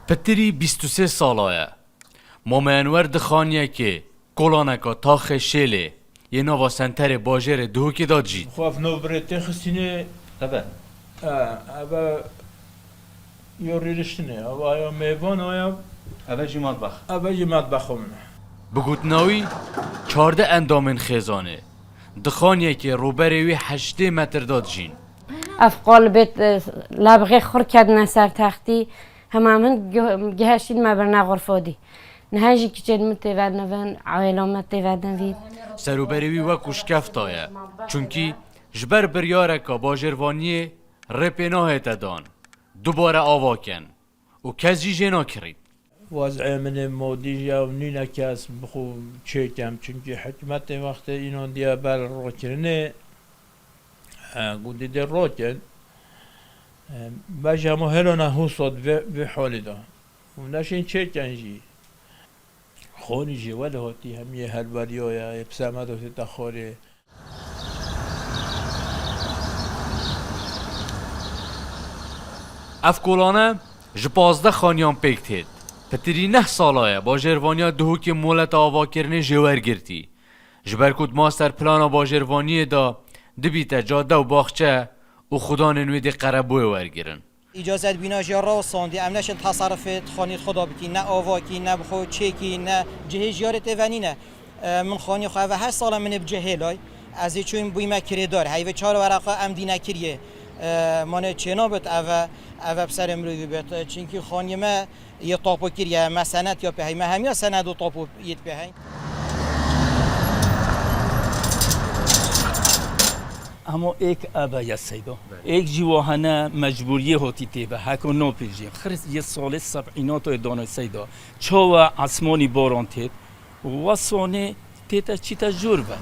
پتری 23 سالایه. مومنور دخانیه که کلانکا تاخ شیله یه نوا سنتر باجر دوکی داد جید. خواف نو برته خسینه اوه یوری رشتنه اوه آیا میوان آیا اوه جی مطبخ منه. بگوتناوی 14 اندامن خیزانه. دخانیه که روبروی 8 متر داد جین. افقال بیت لبغه خور کردن سر تختی همه گهشتین مبرنا غرفادی نهاجی که جد متودن عائلام متودن وید سروبروی وکوش کفتایه چونکی جبر بریاره که باجروانی رپناه تدان دوباره آواکن و کسی جنا کرید. وضع من مودی یا نینا کس بخو چیکم چونکی حکمت وقت اینان دیا بر رو کرنه گودی در رو کن باشه همه هلونا حوصد به حالی دا و نشین چیکن جی خونی جی ولی هاتی همیه هلوری های ابسامت و تخوری افکولانه جپازده خانیان پیکتید. پتری 9 سالایه باجروانی دهوک مولت آوا کرنه جوار گرتی. جبرکود ماستر پلان باجروانی دا دبیت جاده و باخچه و خدا نوید قربوی ورگیرن. اجازه بیناجی را ساندی امنش تصرف خانی خدا بکی نه آوا کی نه بخو چکی نه جهه جارت ونی نه من خانی خو 8 سال من بجهلای از چون بویم کردار هیو 4 ورقه ام دینه کریه من چنابت او بسر امروزی بیت چونکی خانی ما یه طاپو کریه ما سند یا به ما همیا سند و طاپو یت به اما ایک آبای سیدا ایک جوانه مجبوری هاتی تیبه هک و ناپیجی خرس یه سال سبعینات و دانه سیدا چاو آسمانی باران تید و سانه تیتا چیتا جور به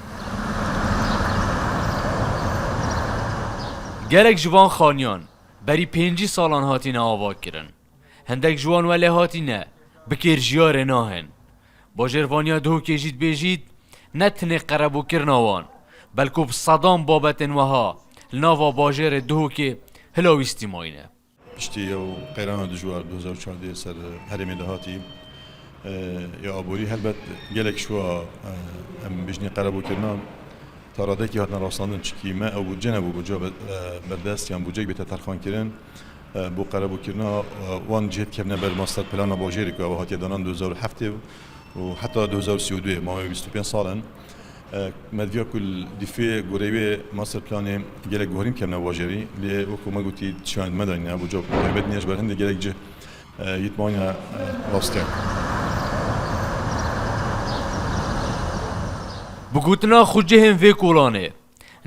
گلک جوان خانیان بری 5 سالان هاتین آوا کرن. هندک جوان ولی هاتینه بکر جیار ناهن. باجروانی دهوکی جید بیجید نتنه قربو کرناوان بلکو بصدام بابتن وها لناوا باجر دهوکی هلاویستی ماینه. پشتی و قیران دجوار 2014 سر هرمی دهاتی یا آبوری هلبت گلک شوا ام بجنی قربو کرنا تاراده که هاتنا راستاندن چکی ما او جنبو بجا بردست یا بوجه بیت ترخان کرن بو قربو کرنا وان جهت کبنه بر ماستر پلان باجری که او هاتی دانان 2007 و حتی 2032 ما 25 سالن مدویا کل دفاع گروی ماستر پلان گلک گوریم کم نواجری لی وکو ما گویی شاید مدانی ابو جاب بد نیاز برند گلک جه یتمانیا راستیم. بگوتنا خوجه هم وی کولانه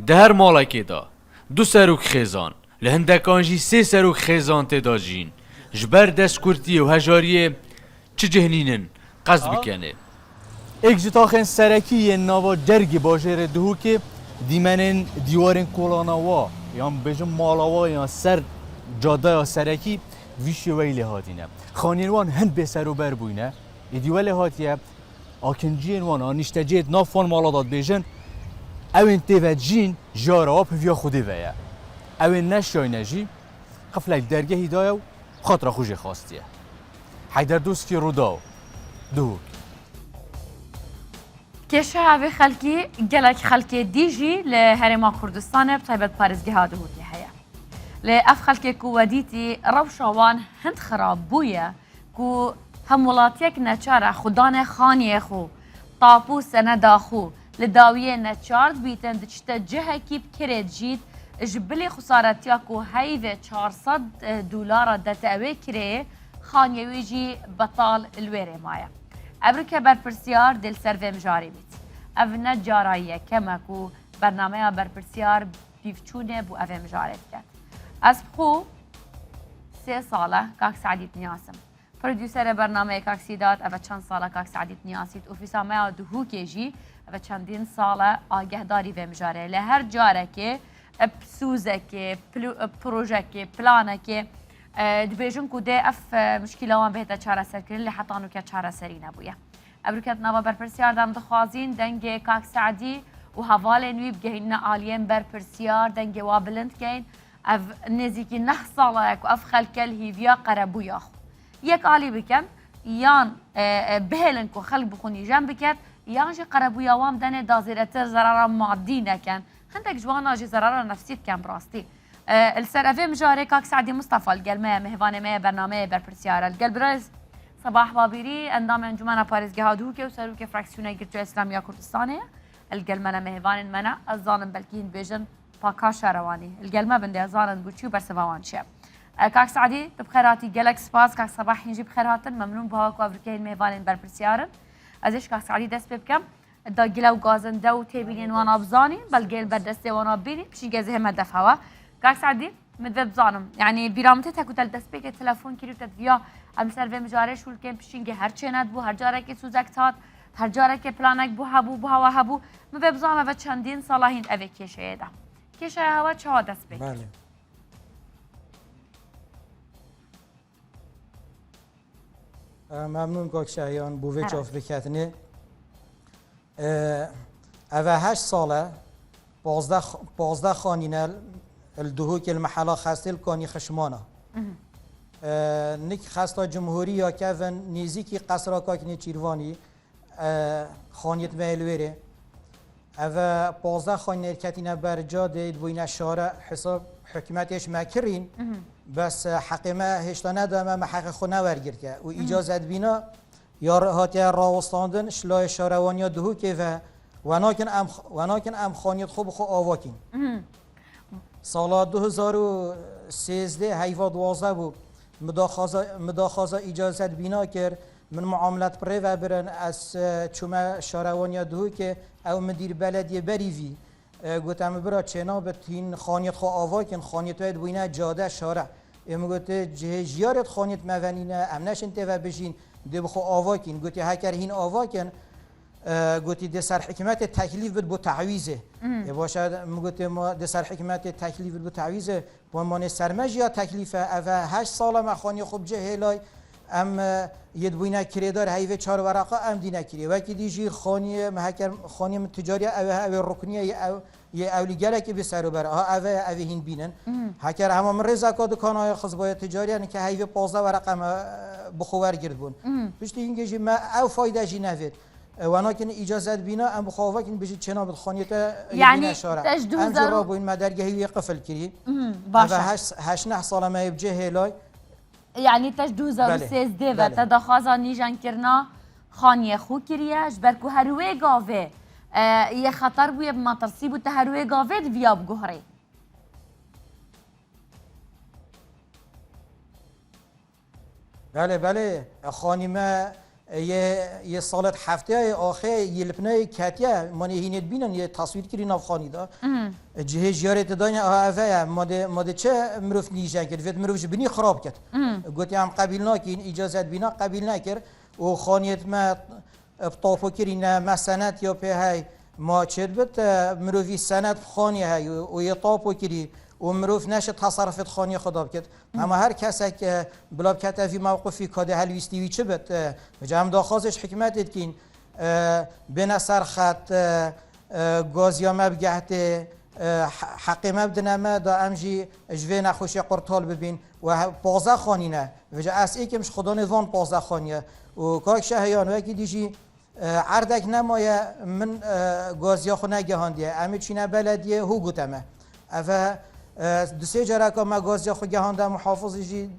ده هر مالکی دا 2 سروک خیزان لهندکانجی 3 سروک خیزان تدا جین جبر دست کرتی و هجاریه چه جهنینن قصد بکنه. ایک جتاخن سرکی یه نوا جرگ باجر دهوکی دیمنن دیوارن کولاناوا یا بجم مالاوا یا سر جاده یا سرکی ویشی ویلی هاتینه خانیروان هند به سر و بر بوینه ایدیوال هاتیه آکنجین وان آنیشتجید نافان مالادات بیجن اوین تیوه جین جاره آب ویا خودی ویا اوین نشای نجی قفلک درگه هدایه و خاطر خوشی خواستیه حیدر دوست که رو داو دهوک کشه هاوی خلکی گلک خلکی دیجی لهرما کردستان بطیبت پارزگاه دهوتی هیا لأف خلکی کودیتی روشوان هند خراب بویه کو هم ولاتیک نچاره خودان خانی خو طاپو سندا خو لداویه نچارد بیتن دچتا جهه کیب کرد جید جبلی خسارتیا کو هیوه 400 دلار دتاوی کره خانیوی جی بطال الویره مایا ابرکه برپرسیار دل سر و مجاری بیت او نه جاراییه کمه کو برنامه برپرسیار بیفچونه بو او مجارید کرد از بخو 3 ساله کاک سعدی نیاسم پرودیوسر برنامه کاک سیدات او چند ساله کاک سعدی نیاسید اوفیسامه دهوکی جی او چندین ساله آگهداری و مجاره لهر جاره که بسوزه که پروژه که پلانه که دبیجن کده اف مشکل وان بهتا چاره سر کردن لی حتی آنو که چاره سری نبویه ابروکت نوا برپرسیار دام دخوازین دنگ کاک سعدی و حواله نوی بگهین آلیم برپرسیار دنگ وابلند کین اف نزیکی 9 ساله و اف خلکل هیویا قربویا خو یک عالی بکن یان بهلن کو خلق بخونی جنب بکد یان جی قربوی عوام دنه دازیرتر ضرر مادی نکن هندك جوانا جي ضرر نفسي كان براستي السر افي مجاري كاك سعدي مصطفى القلمه مهفانه ما برنامه برپرسيار القلب رز صباح بابيري اندام انجمن باريس جهادو كي وسرو كي فراكسيون جرجا اسلاميه كردستانيه القلمه مهفان منا الظالم بلكين بيجن باكا شرواني القلمه بندي ظالم بوتشي برسفوان شاب كاك سعدي بخيراتي جالك سباس كاك صباح ينجي بخيرات ممنون بهاك وافريكين مهفان برپرسيار ازش كاك سعدي دست بكم دا گلو گازن دو تبینین وانا بزانین بل گل بدسته وانا بینی بشین گزه هم هدف هوا کاک سعدی مدوی بزانم یعنی بیرامته تکو تل دست بگه تلفن کریو تدویا ام سر و مجاره شول کن بشین گه هر چه ند بو هر جاره که سوزک تاد هر جاره که پلانک بو هوا هبو مدوی بزانم و چندین صلاحین اوه کشه ده کشه هوا چه ها دست بگه بله ممنون کاک شهیان بووی چاف بکتنه اوه 8 ساله 12 خانینه الدهوک المحله خستل کانی خشمانه نک خستا جمهوری یا که نیزیکی قصرا کاکنی چیروانی خانیت میلویره اوه 12 خانینه کتینه برجا دید بوینه شاره حساب حکمتش مکرین بس حقیمه هشتا ندامه محقق خونه ورگیر که و اجازت بینا یا هاتی راوستاندن شلای شاروانیا دهو که وناکن ام خانیت خوب خو آواکین سال 2013 هیوا 12 بود مداخازا اجازت بینا کرد من معاملت پره و برن از چوم شاروانیا دهو که او مدیر بلدی بریوی گوتم برا چنا به تین خانیت خو آواکین خانیت باید بوینه جاده شاره ام گوته جهجیارت خانیت مونینه ام نشن و بشین دی بخو آواکین گوتی هکر هین آواکن گوتی دی سر حکمت تکلیف بود با تعویزه باشد گوتی ما دی سر حکمت تکلیف بود با تعویزه با من سرمج یا تکلیفه اوه 8 ساله ما خانی خوب جهلای ام ید بوینه کریدار هیوه 4 ورقه ام دی نکری وکی دیجی خانی هکر خانی تجاری اوه رکنیه یه اولیگره که به سر و بره اوه هین بینن هکر همه من رزاکا دکانهای خزبای تجاری هن که هیوه 15 ورقه بخوار گرد بون پشت اینگه جی ما او فایده جی نوید وناکن اجازت بینا ام بخواهکن بجید چنا بدخانیت یعنی ام جرا بوین ما درگهی قفل کری باشه 8 ساله ما بجه هلای یعنی تش 2013 و تدخوازا نیجان کرنا خانیه خو کریه جبرکو هروه گاوه یه خطر بویه بما ترسیب و تهروه گاوه دویاب گوهره بله خانیمه یه سالت هفته آخه یه لپنای کتیه مانی هینت بینن یه تصویر کری ناف خانی دا جهه جیارت دانیا اوه ماده چه مروف نیجه کرد وید مروفش بینی خراب کرد گوتی هم قبیل ناکین اجازت بینا قبیل نکرد و خانیت ما طافو کری نه ما سنت یا په های ما چد بت مروفی سنت خانی های و یه طافو کری و مروف نشه تصرفت خانی خدا بکد اما هر کسی که بلاب کته فی موقفی کاده هلویستیوی چه بد جمع داخازش حکمتت کین بین سر خط گازیا مبگهت حقی مبدنمه دا امجی جوه نخوشی قرطال ببین و 15 خانی نه و جا از ای که مش خدا نوان 15 خانیه و کاک شهیان وکی دیجی عردک نمایه من گازیا خو نگهاندیه امی چینه بلدیه هو گوتمه اوه دو سه جرا که ما گازیا خو گهانده محافظی جی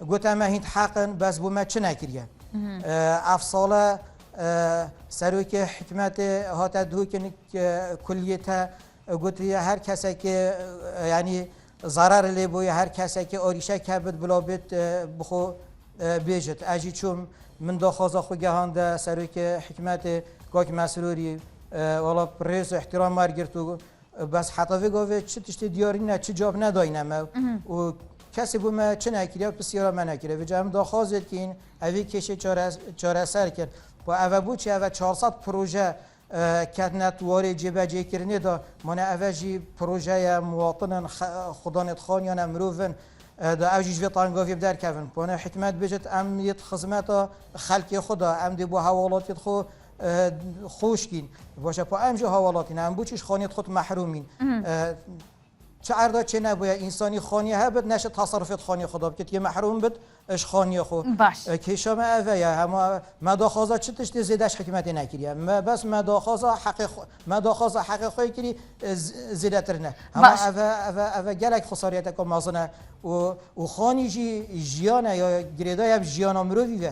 گوتمه هیت حقن بس بو ما چه نکریه افصاله سروک حکمت هات دو که کلیته گوتی هر کسی که یعنی ضرر لی بوی هر کسی که آریشه کبد بلابد بخو بیجت اجی چون من داخازا خو گهانده سروک حکمت کاک مسروری والا پریس احترام مرگرتو بس حتی وگاوه چه تشتی دیاری نه چه جاب نداینم و کسی بو ما چه نکریه بسیارا من نکریه و جمع داخازت که این اوی کشه چاره سر کرد و اوه بود چه اوه 400 پروژه کتنت واری جبه جه کرنه دا من اوه جی پروژه مواطن خدانت خانیان مروفن دا اوجی جوی تانگاوی بدر کفن پانه حکمت بجت ام یت خدمت خلقی خدا ام دی بو حوالاتیت خو خوش کین باشه پا ام جو حوالاتین ام بو چیش خانیت خود محرومین چه عرضه چه نبویا انسانی خانی ها بد نشه تصرفات خانی خدا بکت یه محروم بد اش خانی خو باش کیشا ما اویا هم مداخازا چه تشتی زیدش حکمت نکریه ما بس مداخازا حق خوی کری زیادتر نه هم اوه گلک خساریت که مازنه و خانی جیانه یا گریدای هم جیانا مروی و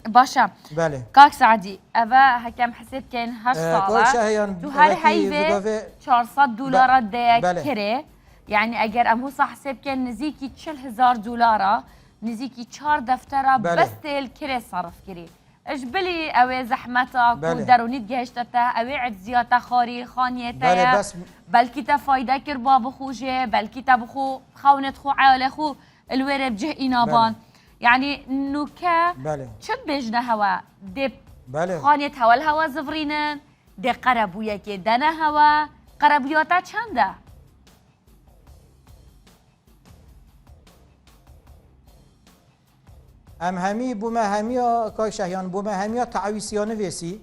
باشا بله كاك سعدي أبا هكام حسب كان هاش صالة تو هر هيفي 400 دولار ده كري يعني أجر أمو صح حسب كان نزيكي 40,000 دولار نزيكي 4 دفترة بس تل كري صرف كري اجبلي أوي زحمتك ودرونيت جهشتتا أوي عجزياتا خاري خانيتا بلكي تفايدة كربا بخوجي بلكي تبخو خونت خو عيال خو الورب جه إنابان يعني نوكا شد بيجنا هوا دي خانيت هوا الهوا زفرينن دي قربويا كي دانا هوا قربوياتا چنده ام همی بوما همیا کای شهیان بوما همیا تعویسیانه ویسی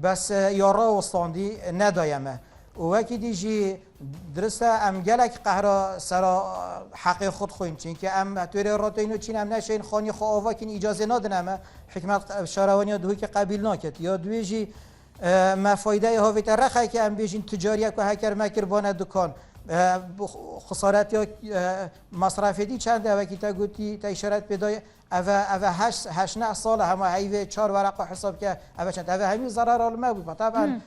بس یارا وستاندی ندایمه و وکی دیجی درسته ام گلک قهرا سرا حق خود خوین چین که ام توی راتینو چین ام نشین خانی خو آوا کین اجازه نادنمه حکمت شاروانی دوی که قبیل ناکت یا دوی جی ما فایده ها ویت رخه که ام بیجین تجاری که هکر مکر بانه دکان خسارت یا مصرف دی چنده وکی تا گوتی تا اشارت بدای اوه 8 سال همه هیوه 4 ورقه حساب که اوه چند اوه همین ضرر آلمه بود طبعا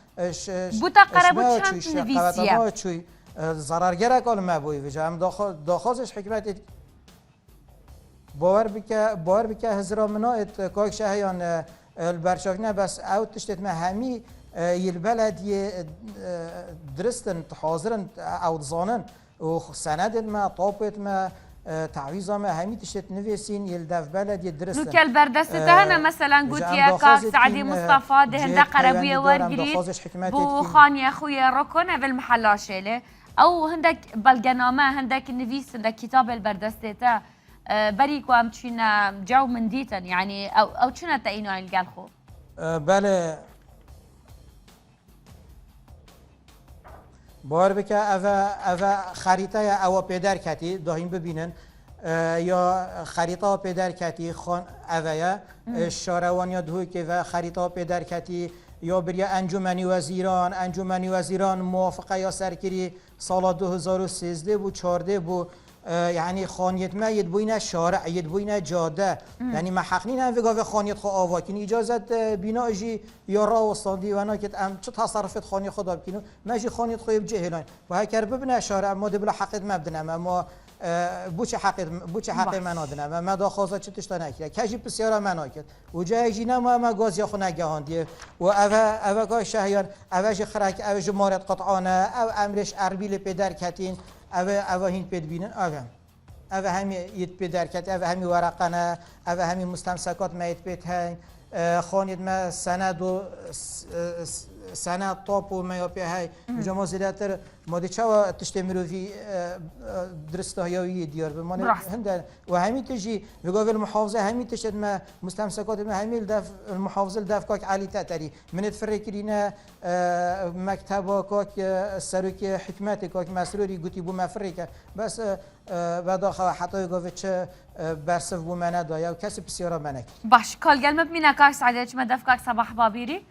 بوتا قربو چند نویسیه چوی ضررگرک آلمه بود وجه هم داخازش حکمت باور بکه هزرا منایت کاک شهیان البرشاکنه بس او تشتت ما همی البلد درستن حاضرن او زانن و سند ما طابت ما تعويض ما همي تشت نفسين يلدف بلد يدرس لو كل بردستها مثلا قلت يا كاك سعدي مصطفى ده قربيه ورقريد بو خاني اخويا ركن بالمحل شيله او هندك بلقنامه هندك نفيس هندك كتاب البردستها بريكو ام تشينا جو من ديتن يعني او تشنا تاينو القالخو بله باور بکه اوه خریطه او پیدر کتی داهیم ببینن یا خریطه پیدر کتی خان اوه شاروانی دوی که و خریطه پیدر کتی یا بری انجمنی وزیران موافقه یا سرکری سال 2013 بو 14 بو يعني خانيت ما يدبوينا شارع يدبوينا جاده يعني ما حقنين هم وقاف خانيت خو آواكين اجازت بناء جي يارا وصاندي وانا كت ام چه تصرفت خاني خدا بكينو ما جي خانيت خو بجهلان وهي كرب بنا شارع ما دبلا حقت ما بدنا ما بوچ حق من آدنم ما داخوازا چه تشتا نکرد کجی بسیارا من آکد و جای جینا ما گازی خو نگهاندیه و اوه گاه شهیان اوه جی خرک اوه جی مارد قطعانه او امرش اربیل پیدر کتین اوه هین پید بینن اوه همی ید پیدر کت اوه همی ورقانه اوه همی مستمسکات ما ید پید هنگ خانید ما سند طاپ و میاپی های جمع زیادتر مادی چه تشتی مروفی درسته هایی دیار به من هندن و همین تجی وقال المحافظه همین تشت ما مستمسکات ما همین دف المحافظه دف کاک علی تاتری من تفرکرینا مکتب کاک سرک حکمت کاک مسروری گوتی بو مفرکه بس بعد آخر حتی گفت چه برسف بو من دایا و کسی بسیارا منک باش کال گل مبینه کاک سعدیت ما دف کاک صباح بابیری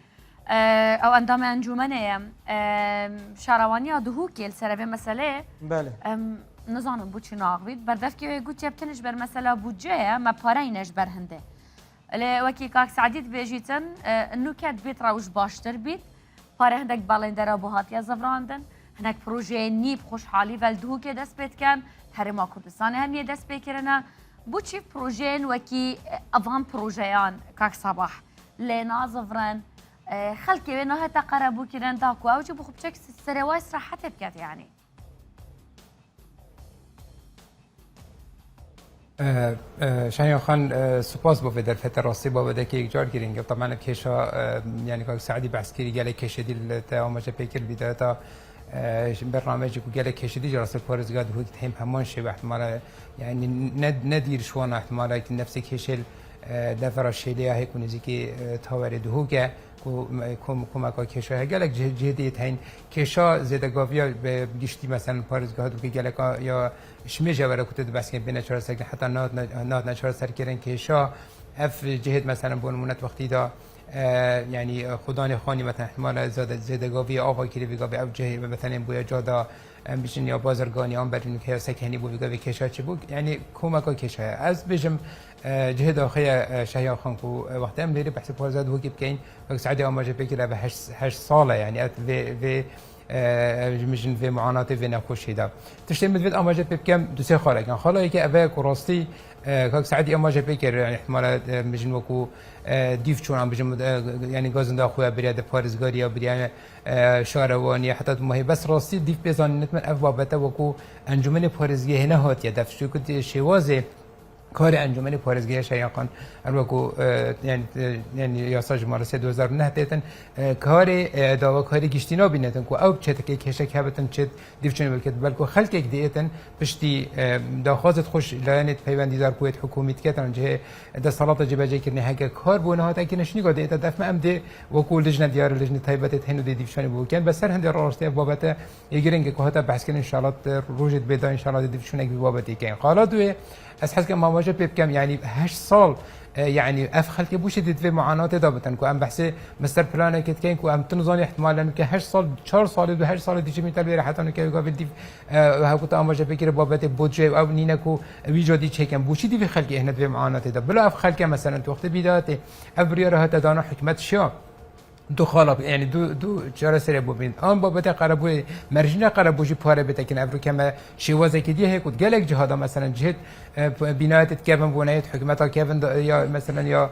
او اندام انجمنه شاروانی دهوکی السربه مسئله بله نزانم بود چی ناقوید بردف که گوتی ابتنش بر مسئله بودجه ما پارینش بر هنده وکی کاک سعدیت بیجیتن انو کد بیت روش باشتر بیت پاره هندک بالندر بوهات یا زفراندن هندک پروژه نیب خوشحالی ول دهوکی دست بیت کن هرما کردستان هم یه دست بیکرنه بود چی پروژه وکی اوان پروژهان کاک صباح لینا زفران خلكي بينه هتا قربوا كده نتاكوا وجي بخو بشكل سروايس راح تبكت يعني شاهین خان سپاس با در فتره راستی با بده که یک جار گیرینگ طبعا کشا یعنی که سعدی بحث کردی گله کشیدی تمامش پیکر بیده تا برنامجی که گله کشیدی جراست پارزگاه بود هم همان شی احتمال یعنی ندیر شوان احتمال که نفس کشل دفر شیلیه هیکونیزی که تاور دهو که کمک کشا گلک جهدی تین کشا زدگاویا به گشتی مثلا پارزگاه دو که گلک یا شمیجه ورا کتد بس که بین چهار سر حتی ناد نچهار سر کردن کشا اف جهد مثلا بونمونت وقتی دا یعنی خدای خانی مثلا احتمال زدگاوی آقا کلی بگاوی او جهد مثلا بویا جادا بیشتر یا بازرگانی آن برای که سکنی بود بگاوی کشا چه بود یعنی کمک کشا از بجم جهد آخر شهیا خان کو وقتی هم لیری بحث پارزاد هو که بکین وقت سعدی آماجه بکیره به 8 ساله یعنی ات و مجن في معاناة في نخوش هدا تشتي مدفد أماجة بكم دوسي خالة كان خالة يك أبا كراستي كاك سعدي أماجة بكر يعني احتمال مجن وكو ديف شون عم بجم يعني غازن دا خويا برياد بارزگاري أو بريان شارواني حتى ماهي بس راستي ديف بيزان نتمن أف بابته وكو أنجمن بارزگي هنا هات يا دف شو كنت شوازه کار انجمن پارزگی شیعان الوکو یعنی یاساج مارس 2009 تن کار داوا کاری گشتینا بینتن کو او چه تکی کشک هبتن چه دیفچن بلکه بلکو خلق یک دیتن پشتی داخوازت خوش لعنت پیوندی دار کویت حکومت کتن جه د صلات جبهه کرنی هک کار بونه هات کی نشنی گده تا دفع ام ده وکو لجنه دیار لجنه تایبت هنو دی دیفچن بو کن بس هر هند راسته بابت یگرنگ کو هات بحث کن ان شاء الله روجت بيدا ان شاء الله دیفچن کی بابت کن قالا دو از حس که ما واجب بكم يعني 8 سال يعني اف خلك بوش تدفي معاناه دابتن كو ام بحث مستر بلان كت كين كو ام تنظاني احتمالا انه 8 سال 4 سال دو 8 سال ديجي ميتال بير حتى انه كيو قبل دي هاكو ام واجب بكير بابت بوجي او نينكو ويجودي تشيكم بوشي دي في خلك هنا دفي معاناه دا بلا اف خلك مثلا وقت بدايه ابرير هات دانا حكمت شا دو خالق يعني دو چرا سر ببین آن بابت قربوی مرجینه قربوجی پاره بده که نبرو کم شوازه که دیه کود گلک جهادا مثلا جهت بنایت کبن بنایت حکمتا کبن یا مثلا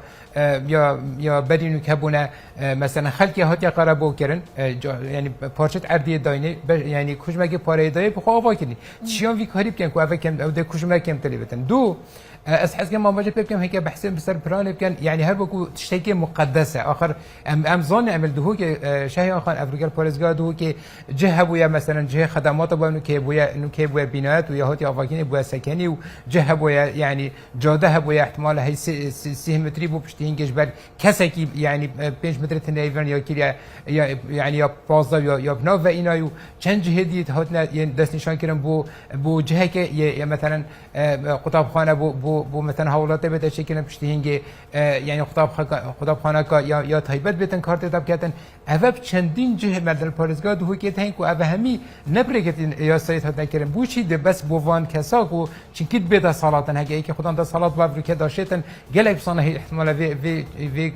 یا بدینو کبونه مثلا خلقی هات یا قربو کردن یعنی پارچت اردی داینه یعنی کجمگی پاره دای بخو آوا کنی چیان وی کاری بکن کو اول کم او ده کجمگ کم تلی بتن دو از حس که ما واجب بكم هيك بحسن بسر بلان بكن يعني هر بكو تشتكي مقدسه اخر ام ظن عمل دهو که شهي خان افریقا پارزگاه دهو که جه بويا مثلا جه خدمات بونو که بويا انه که بويا بنايات ويا هاتي افاكين بويا سكني وجه بويا يعني جاده بويا احتمال هي 3 متر بو پشتين جبل كسكي يعني 5 متر تنيفن يا كيا يعني يا 15 يا بناو و اینا چند جهدی هاتنا دست نشان کردن بو جهه که مثلا قطابخانه بو مثلا حوالات بده شکل پشتینگی یعنی خطابخانه کا یا تایبت بتن کارت تاب کردن اوب چندین جه مدل پارزگاه دو که تین کو اوب همی نبرگت یا سایت هات نکردن بوچی ده بس بووان کسا کو چنکید بده صلاتن هگه که خدان ده صلات و افریقا داشتن گله بسانه احتمال وی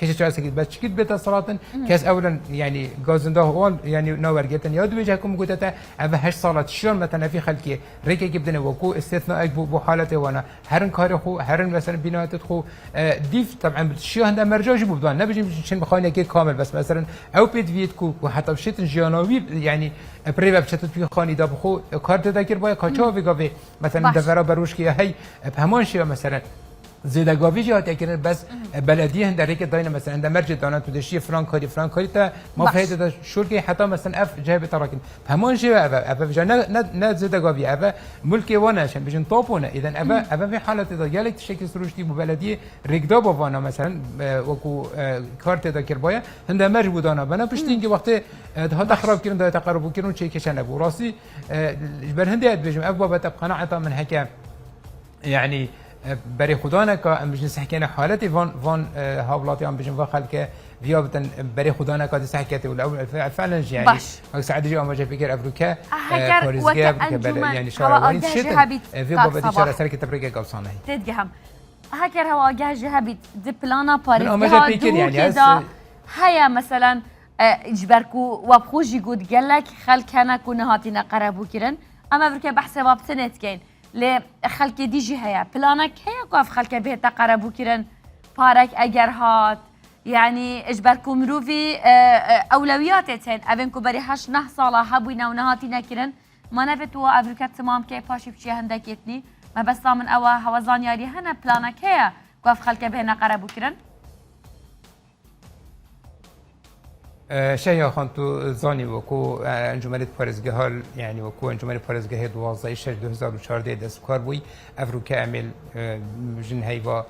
کش چه سکید بس چنکید بده صلاتن کس اولا یعنی گازنده هوان یعنی نورگتن یاد وجه کوم گوته اوب 8 سالات شون مثلا فی خلقی ریکه که بدن وکو استثناء بو حالت وانا هرن کار خو هرن مثلا بنایت خو دیف طبعا بتشي هنده مرجاج بودن نبيجي شن بخانه كي كامل بس مثلا او بيت فيت كو وحتى بشيت جيانوي يعني بريبا بشتت في خاني دا بخو كارت ذاكر باي كاچا ويغاوي مثلا دفرا بروش كي هي بهمان شي مثلا زیدگاوی جهات اگر بس بلدیه هندره که داینه مثلا هنده مرج دانه تو دشی فرانکاری تا ما فایده دا شورکی حتی مثلا اف جه بتراکن همان شی اف جا نه زیدگاوی اف ملکی وانه بیشن طاپونه اذا اف في حالت دا گلک تشکل سروشتی بو بلدیه رگدا بوانه مثلا وکو کارت دا کربایا هنده مرج بودانه بنا پشتین که وقت ها خراب کردن دا تقرب کردن چه کشنه بو راستی بر هنده بیشم اف بابت قناعه من هک يعني بري خدانا كا ام بجن سحكينا حالتي فان هاولاتي ام بجن وخلك فيا بتن بري خدانا كا سحكيتي ولا فعلا يعني سعد جو ام جا فكر افريكا باريزيا يعني شارواني شتن في بابتي شارع سرك تبريكا قبصانه تدقهم هكر هوا جاجها بيت دي بلانا باريزيا يعني هيا مثلا اجبركو وبخوجي قد قالك خلكنا كنا هاتينا قربو كيرن اما افريكا بحسب بابتنت كاين لخلك ديجي هيا بلانك هيا قاف خلك به تقربو كيرن بارك اگر هات يعني اجبركو مروفي اولوياتتين ابنكو بري 8 ساله هبوينا ونهاتي نكرن ما نفتو افريكا تمام كي باشي بشي هندكتني ما بس من اوا هوازان ياري هنا بلانك هيا قاف خلك به نقربو كيرن شهيا خان تو زاني وكو انجمنت پارزگاه يعني وكو انجمنت پارزگاه 12 6 2014 دستکار بوی افریقا عمل جن هیوا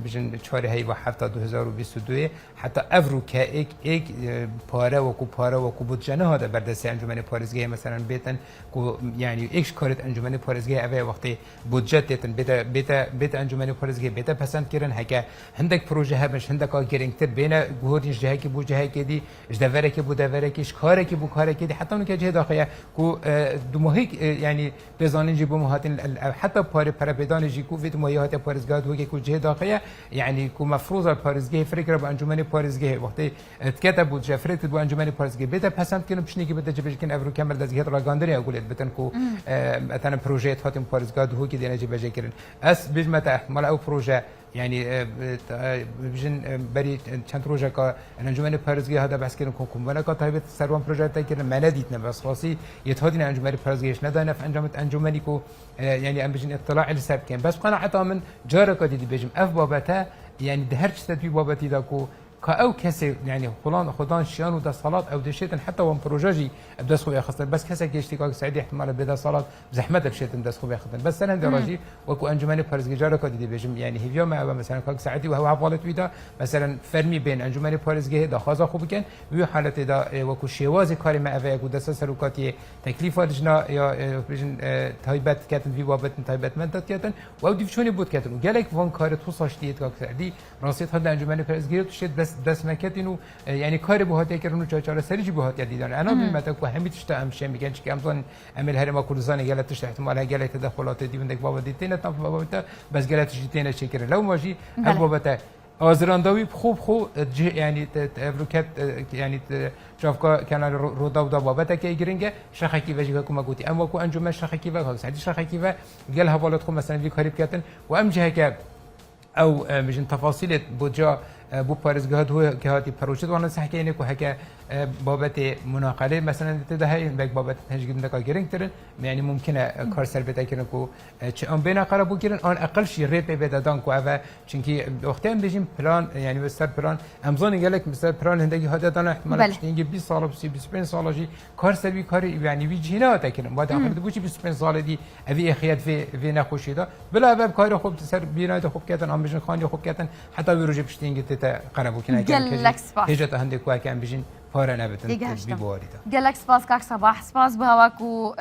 بجن 4 هیوا 7 2022 حتی افرو که یک پاره و کو بودجه نه هذا بردست انجمن پارێزگای مثلا بیتن کو یعنی ایکش کارت انجمن پارێزگای اوه وقتی بودجه تن بیت انجمن پارێزگای بیت پسند کردن هک هندک پروژه هبش هندک گرینگتر بین گوهرش جهه کی بو جهه کی دی اجدوره کی بو دوره کی کاره کی بو کاره کی دی حتی اون که جهه داخله کو دو ماهی یعنی بزانین جی بو مهاتن حتی پاره پر بدان جی کو ویت ماهیات پارێزگای دو کی جهه داخله یعنی کو مفروض پارێزگای فکر با انجمن پارێزگای وقتی اتکتا بودجه فرت بو انجمن پارێزگای بیت پسند کردن پشنی کی بیت جبش کن افرو کمر دزگیت راگاندری اقولت بتن کو اتن پروژه هاتم پارێزگای دو کی دی نجی بجه کردن اس بجمت احتمال او پروژه يعني بجن بري چند روزه که انجمن پارێزگای هذا بحث کردن کوم ولی که تایبت سروان پروژه تا کردن من ندیدن بس خاصی یتهادین انجمن پارێزگایش ندانه انجمنی کو يعني ام بجن اطلاع لسب کن بس قناعت من جاره که دیدی بجم اف بابته يعني ده هر چیزی بابتی دا کو كأو كسي يعني خدان شيان ودا صلاة أو دشيتن حتى وان بروجاجي بدس خويا خاصة بس كسا كيشتي كاك سعيد احتمال بدا صلاة بزحمة بشيتن بدس خويا خاصة بس أنا دراجي وكو أنجماني بارێزگای جارة كدي بيجم يعني هيفيا ما مثلا كاك سعيدي وهو عبالت ويدا مثلا فرمي بين أنجماني بارێزگای دا خازا خوب كان ويو حالة دا وكو شيوازي كاري ما أفا يكو دسا سروكاتي تكليف لجنا يا بيجن تايبت كاتن في بابت تايبت منتت كاتن و دي شوني بود كاتن وقالك وان كارت خصاشتيت كاك سعيدي راسيت هذا أنجماني بارێزگای تشيت بس دست مکتین و یعنی کار بهاتی کردن و چهار سریج بهاتی دیدن انا میمتا کو همین تشتا همشه میگن که امزان عمل هرما کردستان گلتش احتمال گله تدخلات دیوندک بابا دیتینه تا بابا بس گلتش دیتینه چه کرد لو ماجی بابا آزرانداوی خوب يعني تبركت يعني شافكا كان رودا ودا بابتا كي جرينجا شخكي وجهك كما قلتي اما كو انجم شخكي و سعدي شخكي قال هبالتكم مثلا في قريب كاتن وام جهك او مجن تفاصيل بوجا بو پارێزگاه هو که هاتی پروژه وانه صحکه اینه که هک بابت مناقله مثلا تدهی بک بابت تنجگید دکا گرینگ ترن یعنی ممکنه کار سر بده کنه که چه آن بین قرار بو گیرن آن اقل شی ریپ بده دان کو اوه چونکی وقتی هم بجیم پلان یعنی بستر پلان امزان گلک مثلا پلان هندگی هاده دان احتمال اینکه 20 سال 25 سال جی کار سر بی کاری یعنی وی جینا تا کنه بعد آخر بو 25 سال دی اوی اخیات فی نخوشی دا بلا باب کار خوب سر بینای خوب کردن ام بجن خانی خوب کردن حتی وی روج پشتینگی قربو کنه که هجت هندی کوه کم بجین پاره نبتن بی بواریدا گلک سپاس کاک صباح سپاس به هوا کو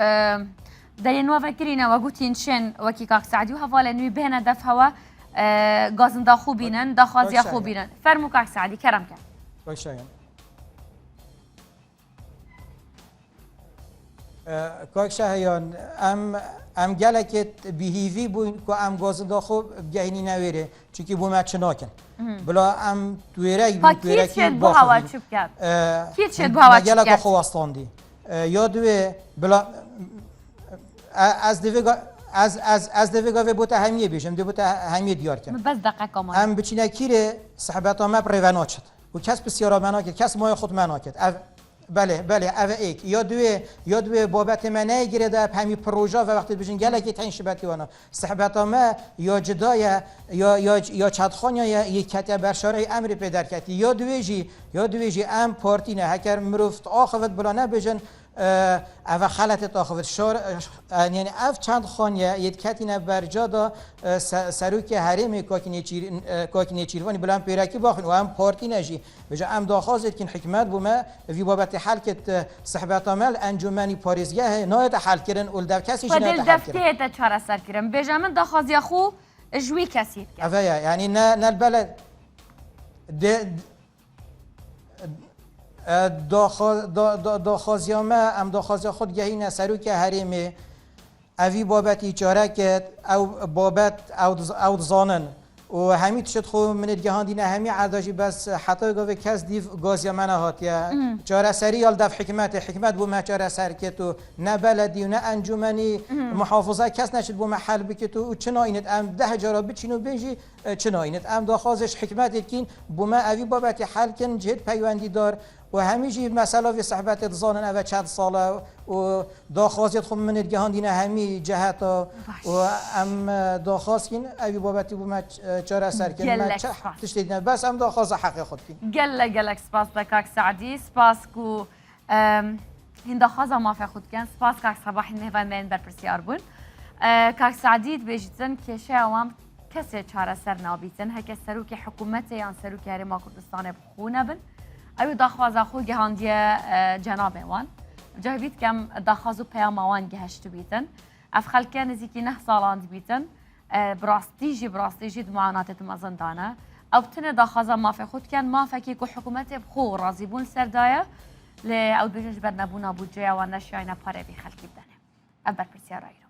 در نو فکرینه و گوتین شن و کی کاک سعدی و حواله نوی بهنه دف هوا گازن دا خوبینن دا خازیا خوبینن فرمو کاک سعدی کرم کن باشه کاک شهیان ام گلکت بیهیوی بو که ام گازن دا خوب گهینی نویره چونکی بو مچ ناکن بلا ام تویره تویره کی بو هوا چوب کرد کی چد بو هوا چوب کرد خواستاندی یا دوی بلا از دوی بوده همیه بیشم دو بوده همیه دیار کنم بس دقیقه کامل ام بچینه کیره صحبت ما پریونا شد و کس بسیار منا کرد کس مای خود منا کرد بله اوه ایک یا دوی بابت منه گیره ده همی پروژه و وقتی بجن گله که تین شبتی وانا صحبت ما یا جدای یا چادخان یا یک کتی برشاره امر پیدا کردی یا دویجی ام پارتی نه هکر مروفت آخوت بلا بجن اوه خلط آخوت شار یعنی اف چند خانیه یک کتی نه برجا دا سروک حریم کاکی چیروانی بلا هم پیرکی باخن و هم پارتی نجی بجا ام داخوازت کن حکمت بومه وی بابت حل کت صحبت عمل انجمنی پاریزگاه نایت حل کردن اول دو کسی جنایت حل کردن دفته تا چهار سر کردن بجا من داخوازی خو جوی کسی کرد اوه یعنی نه البلد داخوازیامه ام داخوازی خود گهینه سروک حریمه اوی بابتی چاره کد او بابت او زانن و همی تشد خو من الجهان دينا همی عاداجی بس حتی گاو کس دیو گازیا من هاتیا چاره سریال دف حکمت بو ما چاره سر کتو نه بلدی و نه انجمنی محافظه کس نشد بو محل بکتو و چنا اینت ام 10 جارا بچینو بنجی چنا اینت ام داخوازش حکمت کین بو ما اوی بابتی حل کن جهت پیوندی دار و همیجی مثلا في صحبت زانن اوه 40 ساله و داخوازیت خود من الجهان دينا همی جهتا و ام داخواز کن اوی بابتی بو ما چاره سر کن ما تشتیدنا بس ام داخواز حق خود کن گلک سپاس دکاک سعدی سپاس کو هین داخواز ما فی خود کن سپاس کاک صباح نهوان من بر پرسیار بون کاک سعدی بیجتن کشه اوام کسی چاره سر نابیتن هک سروک حکومت یا سروک هرما کردستان بخونه بن ایو داخواز خو گهاندی جناب وان جهبیت کم داخوازو پیام وان گهشت بیتن اف خلک نزیکی 9 سالاند بیتن براستیجی معانات مزندانه او تنه داخوازا مافی خود کن مافکی که حکومت بخو راضی بون سردایه ل او دوجش بر نبونا بودجه و نشاینا پاره بی خلکی بدنه ابر پرسیار ایرو